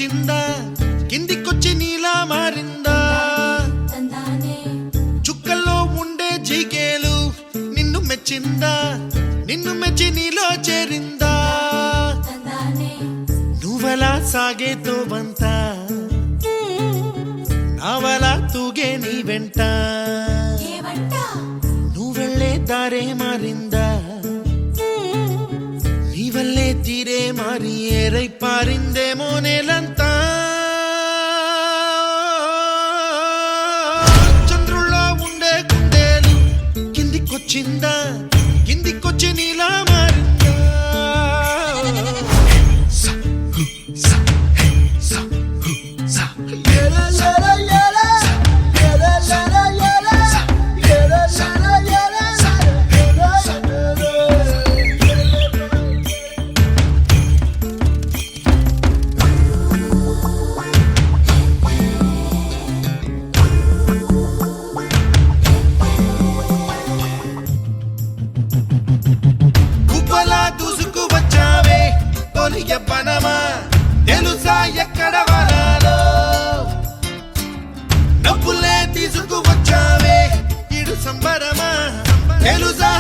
కిందికొచ్చిందా కిందికొచ్చి నీలా మారిందా చుక్కల్లో ఉండే జీకేలు నిన్ను మెచ్చిందా నిన్ను మెచ్చి నీలో చేరిందా నువ్వలా సాగేతో బంత నావలా తూగే నీ వెంట నువ్వెళ్ళే దారే మారిందా నీ వల్లే తీరే మారి ఏరై పారిందేమో నేలంతా చంద్రుల్లో ఉండే గుండెలు కిందికొచ్చిందా కిందికొచ్చి నీలా మారిందా దూసుకు వచ్చావే తొలిగ పనమా తెలుసా ఎక్కడ వరాలో నవ్వులే తీసుకు వచ్చావే ఇడు సంబరమా తెలుసా